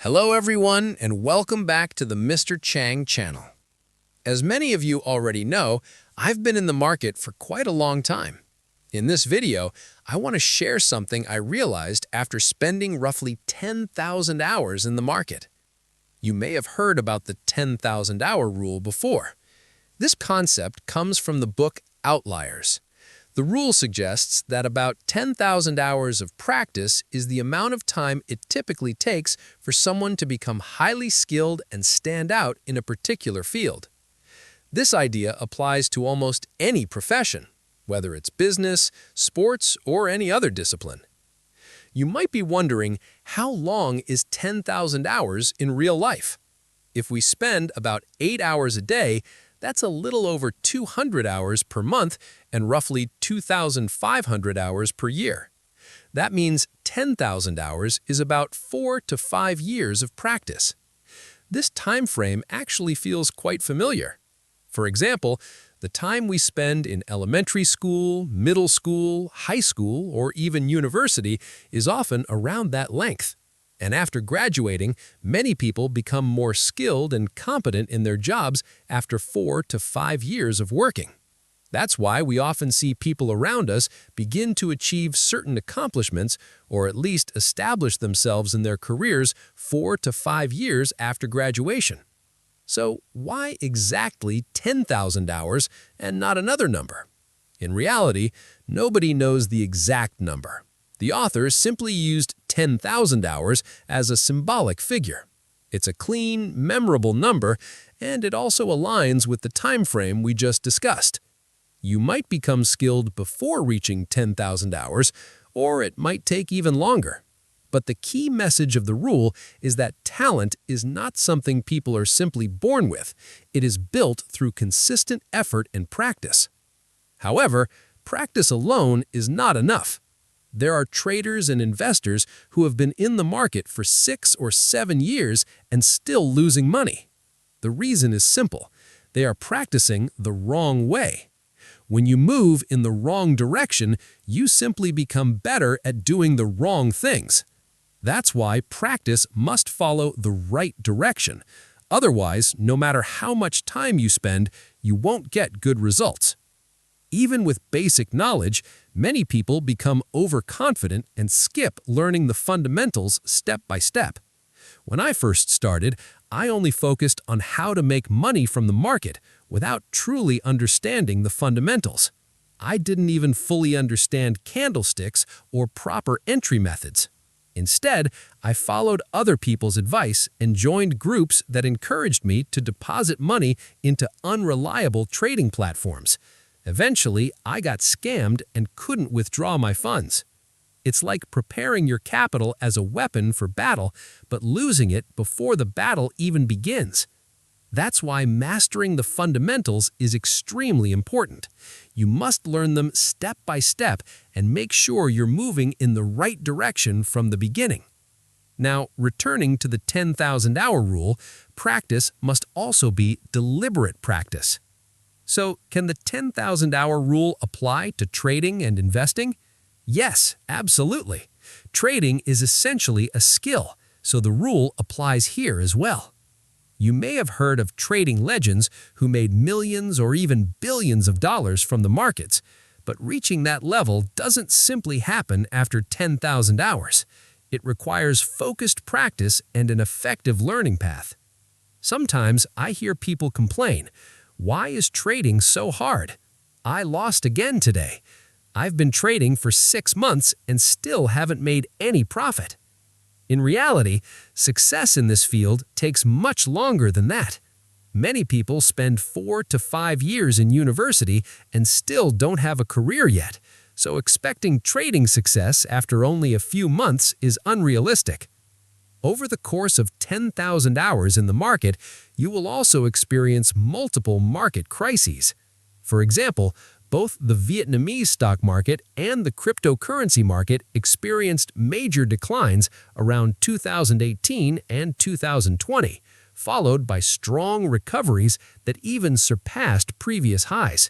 Hello everyone and welcome back to the Mr. Chang channel. As many of you already know, I've been in the market for quite a long time. In this video, I want to share something I realized after spending roughly 10,000 hours in the market. You may have heard about the 10,000 hour rule before. This concept comes from the book Outliers. The rule suggests that about 10,000 hours of practice is the amount of time it typically takes for someone to become highly skilled and stand out in a particular field. This idea applies to almost any profession, whether it's business, sports, or any other discipline. You might be wondering, how long is 10,000 hours in real life? If we spend about 8 hours a day, that's a little over 200 hours per month and roughly 2,500 hours per year. That means 10,000 hours is about 4 to 5 years of practice. This time frame actually feels quite familiar. For example, the time we spend in elementary school, middle school, high school, or even university is often around that length. And after graduating, many people become more skilled and competent in their jobs after 4 to 5 years of working. That's why we often see people around us begin to achieve certain accomplishments or at least establish themselves in their careers 4 to 5 years after graduation. So why exactly 10,000 hours and not another number? In reality, nobody knows the exact number. The author simply used 10,000 hours as a symbolic figure. It's a clean, memorable number, and it also aligns with the time frame we just discussed. You might become skilled before reaching 10,000 hours, or it might take even longer. But the key message of the rule is that talent is not something people are simply born with. It is built through consistent effort and practice. However, practice alone is not enough. There are traders and investors who have been in the market for 6 or 7 years and still losing money. The reason is simple. They are practicing the wrong way. When you move in the wrong direction, you simply become better at doing the wrong things. That's why practice must follow the right direction. Otherwise, no matter how much time you spend, you won't get good results. Even with basic knowledge, many people become overconfident and skip learning the fundamentals step by step. When I first started, I only focused on how to make money from the market without truly understanding the fundamentals. I didn't even fully understand candlesticks or proper entry methods. Instead, I followed other people's advice and joined groups that encouraged me to deposit money into unreliable trading platforms. Eventually, I got scammed and couldn't withdraw my funds. It's like preparing your capital as a weapon for battle, but losing it before the battle even begins. That's why mastering the fundamentals is extremely important. You must learn them step by step and make sure you're moving in the right direction from the beginning. Now, returning to the 10,000 hour rule, practice must also be deliberate practice. So, can the 10,000 hour rule apply to trading and investing? Yes, absolutely. Trading is essentially a skill, so the rule applies here as well. You may have heard of trading legends who made millions or even billions of dollars from the markets, but reaching that level doesn't simply happen after 10,000 hours. It requires focused practice and an effective learning path. Sometimes I hear people complain, "Why is trading so hard? I lost again today. I've been trading for 6 months and still haven't made any profit." In reality, success in this field takes much longer than that. Many people spend 4 to 5 years in university and still don't have a career yet, so expecting trading success after only a few months is unrealistic. Over the course of 10,000 hours in the market, you will also experience multiple market crises. For example, both the Vietnamese stock market and the cryptocurrency market experienced major declines around 2018 and 2020, followed by strong recoveries that even surpassed previous highs.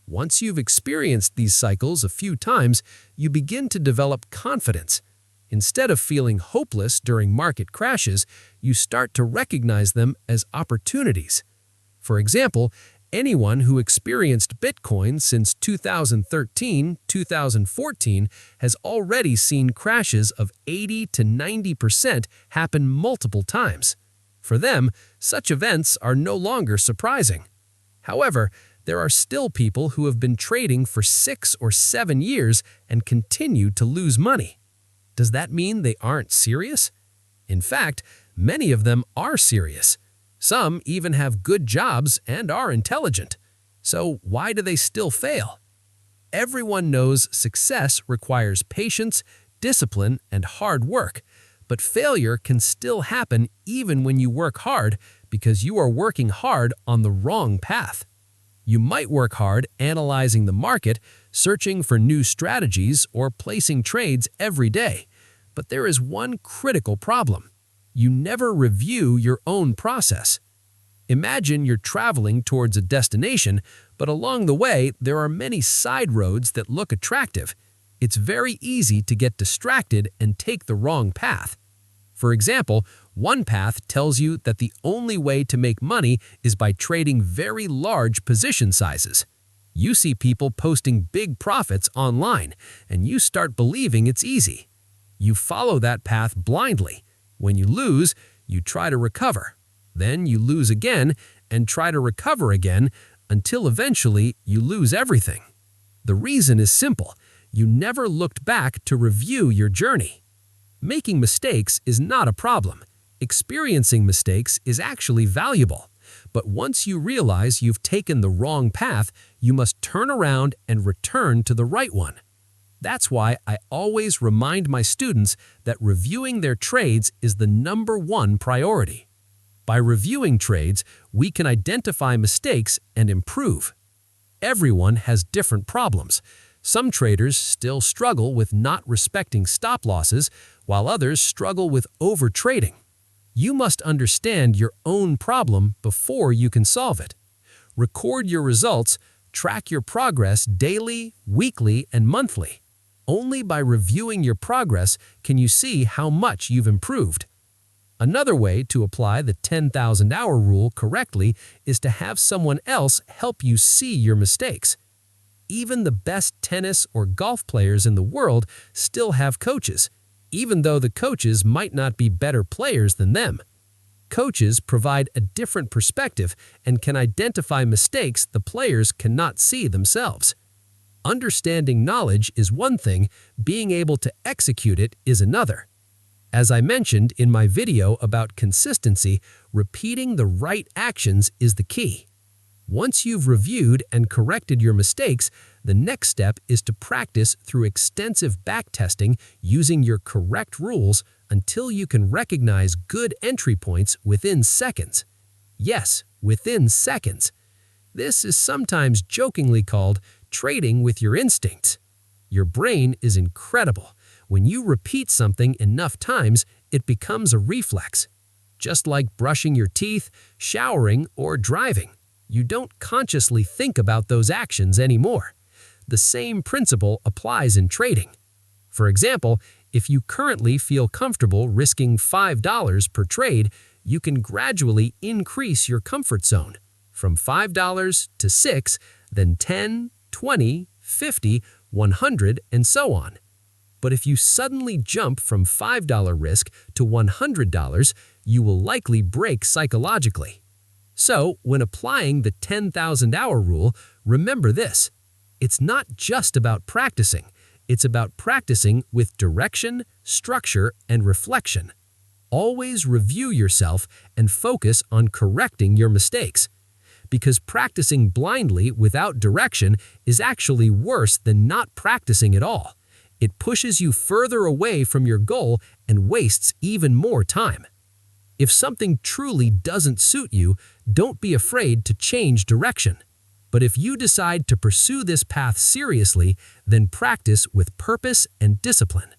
Once you've experienced these cycles a few times, you begin to develop confidence. Instead of feeling hopeless during market crashes, you start to recognize them as opportunities. For example, anyone who experienced Bitcoin since 2013, 2014 has already seen crashes of 80 to 90% happen multiple times. For them, such events are no longer surprising. However, there are still people who have been trading for 6 or 7 years and continue to lose money. Does that mean they aren't serious? In fact, many of them are serious. Some even have good jobs and are intelligent. So why do they still fail? Everyone knows success requires patience, discipline, and hard work, but failure can still happen even when you work hard because you are working hard on the wrong path. You might work hard analyzing the market, searching for new strategies, or placing trades every day. But there is one critical problem. You never review your own process. Imagine you're traveling towards a destination, but along the way there are many side roads that look attractive. It's very easy to get distracted and take the wrong path. For example, one path tells you that the only way to make money is by trading very large position sizes. You see people posting big profits online, and you start believing it's easy. You follow that path blindly. When you lose, you try to recover. Then you lose again and try to recover again until eventually you lose everything. The reason is simple. You never looked back to review your journey. Making mistakes is not a problem. Experiencing mistakes is actually valuable. But once you realize you've taken the wrong path, you must turn around and return to the right one. That's why I always remind my students that reviewing their trades is the #1 priority. By reviewing trades, we can identify mistakes and improve. Everyone has different problems. Some traders still struggle with not respecting stop losses, while others struggle with overtrading. You must understand your own problem before you can solve it. Record your results, track your progress daily, weekly, and monthly. Only by reviewing your progress can you see how much you've improved. Another way to apply the 10,000-hour rule correctly is to have someone else help you see your mistakes. Even the best tennis or golf players in the world still have coaches, even though the coaches might not be better players than them. Coaches provide a different perspective and can identify mistakes the players cannot see themselves. Understanding knowledge is one thing, being able to execute it is another. As I mentioned in my video about consistency, repeating the right actions is the key. Once you've reviewed and corrected your mistakes, the next step is to practice through extensive backtesting using your correct rules until you can recognize good entry points within seconds. Yes, within seconds. This is sometimes jokingly called trading with your instincts. Your brain is incredible. When you repeat something enough times, it becomes a reflex. Just like brushing your teeth, showering, or driving. You don't consciously think about those actions anymore. The same principle applies in trading. For example, if you currently feel comfortable risking $5 per trade, you can gradually increase your comfort zone from $5 to $6, then $10, $20, $50, $100, and so on. But if you suddenly jump from $5 risk to $100, you will likely break psychologically. So, when applying the 10,000-hour rule, remember this. It's not just about practicing. It's about practicing with direction, structure, and reflection. Always review yourself and focus on correcting your mistakes. Because practicing blindly without direction is actually worse than not practicing at all. It pushes you further away from your goal and wastes even more time. If something truly doesn't suit you, don't be afraid to change direction. But if you decide to pursue this path seriously, then practice with purpose and discipline.